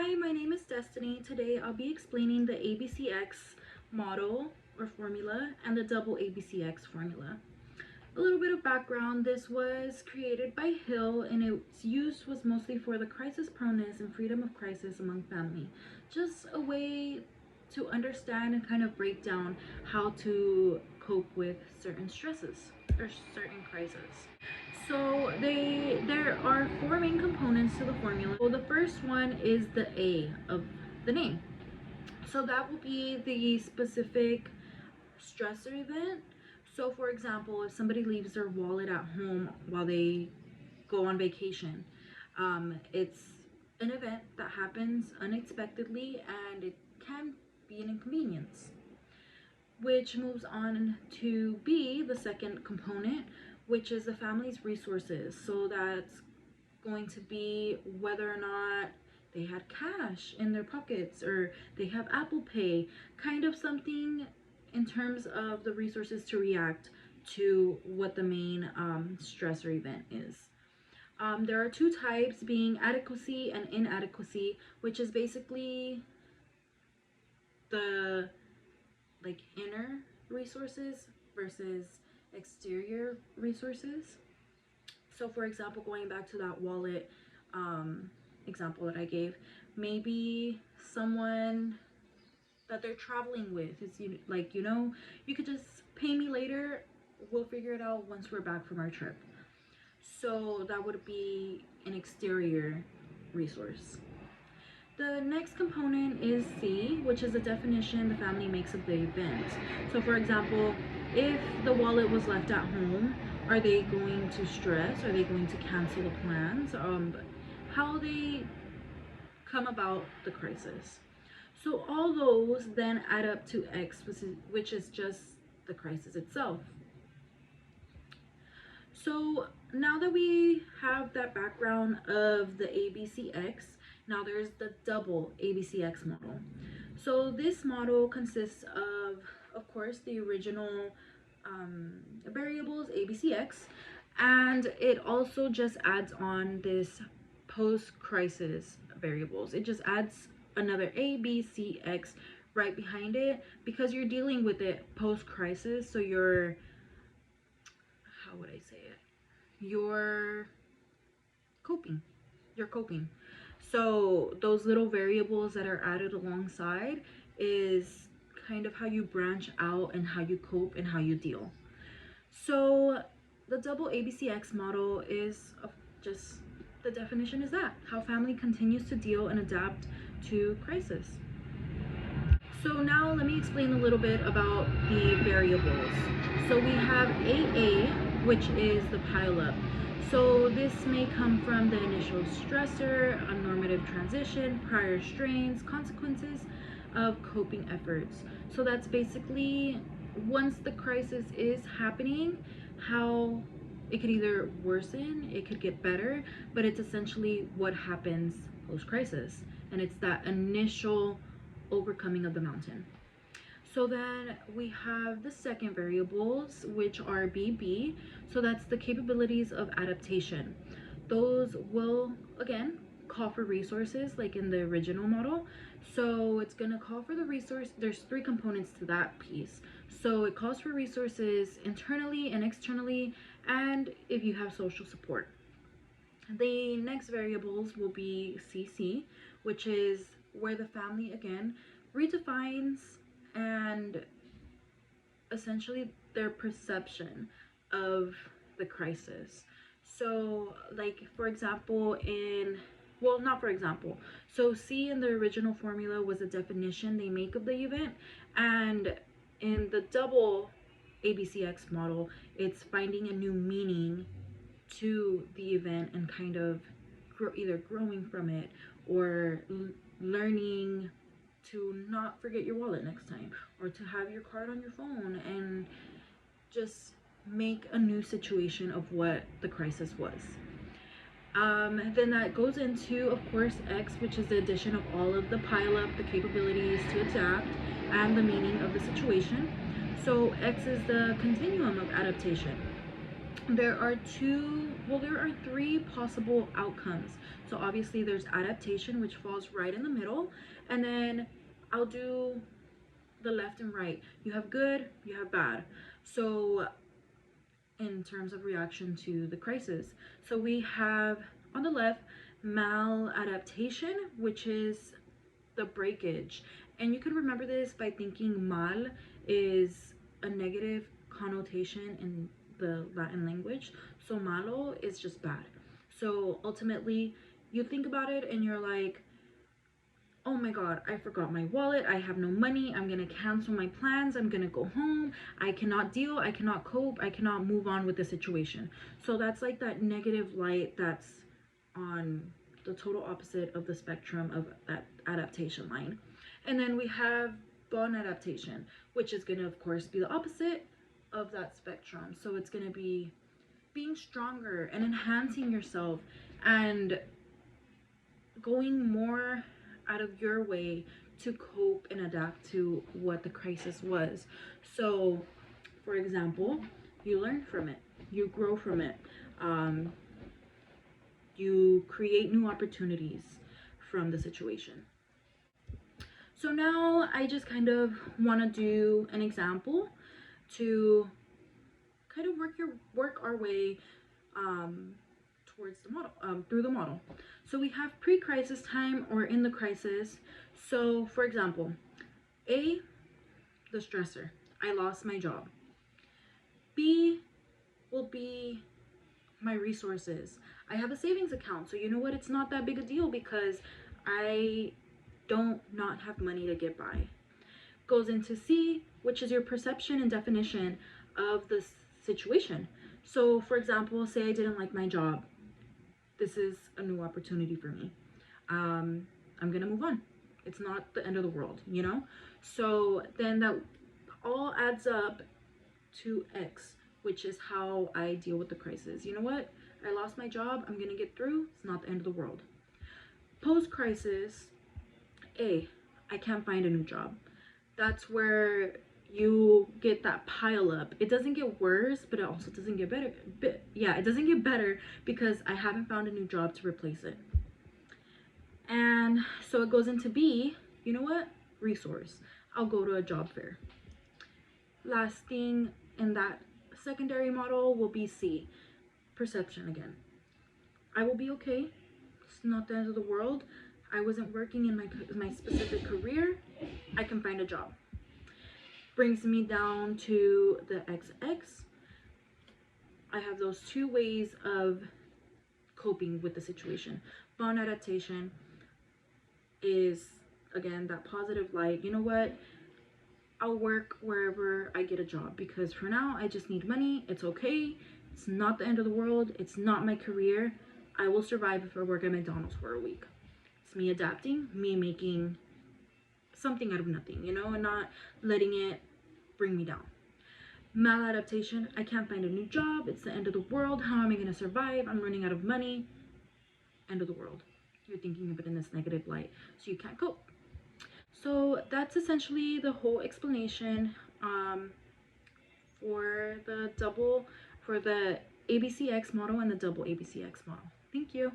Hi, my name is Destiny. Today I'll be explaining the ABCX model or formula and the double ABCX formula. A little bit of background: this was created by Hill and its use was mostly for the crisis proneness and freedom of crisis among family. Just a way to understand and kind of break down how to cope with certain stresses or certain crises. So there are four main components to the formula. Well, the first one is the A of the name. So that will be the specific stressor event. So for example, if somebody leaves their wallet at home while they go on vacation, it's an event that happens unexpectedly and it can be an inconvenience. Which moves on to B, the second component, which is the family's resources. So that's going to be whether or not they had cash in their pockets or they have Apple Pay, kind of something in terms of the resources to react to what the main stressor event is. There are two types, being adequacy and inadequacy, which is basically the inner resources versus exterior resources. So for example, going back to that wallet example that I gave, maybe someone that they're traveling with is you could just pay me later, we'll figure it out once we're back from our trip. So that would be an exterior resource. The next component is C, which is the definition the family makes of the event. So for example, if the wallet was left at home, are they going to stress? Are they going to cancel the plans? How they come about the crisis. So all those then add up to X, which is just the crisis itself. So now that we have that background of the ABCX, now there's the double ABCX model. So this model consists of course, the original variables ABCX, and it also just adds on this post-crisis variables. It just adds another ABCX right behind it because you're dealing with it post-crisis. So you're, how would I say it? You're coping. So those little variables that are added alongside is kind of how you branch out and how you cope and how you deal. So the double ABCX model is just, the definition is that how family continues to deal and adapt to crisis. So now let me explain a little bit about the variables. So we have AA, which is the pileup. So this may come from the initial stressor, a normative transition, prior strains, consequences of coping efforts. So that's basically once the crisis is happening, how it could either worsen, it could get better, but it's essentially what happens post-crisis. And it's that initial overcoming of the mountain. So then we have the second variables, which are BB. So that's the capabilities of adaptation. Those will, again, call for resources like in the original model. So it's going to call for the resource. There's three components to that piece. So it calls for resources internally and externally, and if you have social support. The next variables will be CC, which is where the family, again, redefines and essentially their perception of the crisis. So like for example so C in the original formula was a definition they make of the event, and in the double ABCX model it's finding a new meaning to the event and kind of either growing from it or learning to not forget your wallet next time, or to have your card on your phone and just make a new situation of what the crisis was. Then that goes into, of course, X, which is the addition of all of the pileup, the capabilities to adapt, and the meaning of the situation. So X is the continuum of adaptation. There are two Well, there are three possible outcomes. So obviously there's adaptation, which falls right in the middle, and then I'll do the left and right. You have good, you have bad. So in terms of reaction to the crisis, so we have on the left maladaptation, which is the breakage. And you can remember this by thinking mal is a negative connotation in the Latin language. So malo is just bad. So ultimately, you think about it and you're like, oh my god, I forgot my wallet, I have no money, I'm gonna cancel my plans, I'm gonna go home, I cannot deal, I cannot cope, I cannot move on with the situation. So that's like that negative light that's on the total opposite of the spectrum of that adaptation line. And then we have bond adaptation, which is gonna of course be the opposite of that spectrum. So it's gonna be being stronger and enhancing yourself and going more out of your way to cope and adapt to what the crisis was. So, for example, you learn from it, you grow from it, um, you create new opportunities from the situation. So now I just kind of want to do an example to kind of work our way um, towards the model, through the model. So we have pre-crisis time or in the crisis. So for example, A, the stressor, I lost my job. B will be my resources. I have a savings account, so you know what, it's not that big a deal because I don't not have money to get by. Goes into C, which is your perception and definition of the situation. So for example, say I didn't like my job, this is a new opportunity for me. I'm gonna move on. It's not the end of the world, you know? So then that all adds up to X, which is how I deal with the crisis. You know what? I lost my job. I'm gonna get through. It's not the end of the world. Post crisis, A, I can't find a new job. That's where you get that pile up. It doesn't get worse, but it also doesn't get better. But yeah, it doesn't get better because I haven't found a new job to replace it. And so it goes into B, you know what? Resource. I'll go to a job fair. Last thing in that secondary model will be C, perception again. I will be okay. It's not the end of the world. I wasn't working in my specific career. I can find a job. Brings me down to the XX. I have those two ways of coping with the situation. Bond adaptation is, again, that positive light. You know what? I'll work wherever I get a job because for now I just need money. It's okay. It's not the end of the world. It's not my career. I will survive if I work at McDonald's for a week. It's me adapting, me making something out of nothing, you know, and not letting it bring me down. Maladaptation, I can't find a new job. It's the end of the world. How am I going to survive? I'm running out of money. End of the world. You're thinking of it in this negative light, so you can't cope. So that's essentially the whole explanation for the ABCX model and the double ABCX model. Thank you.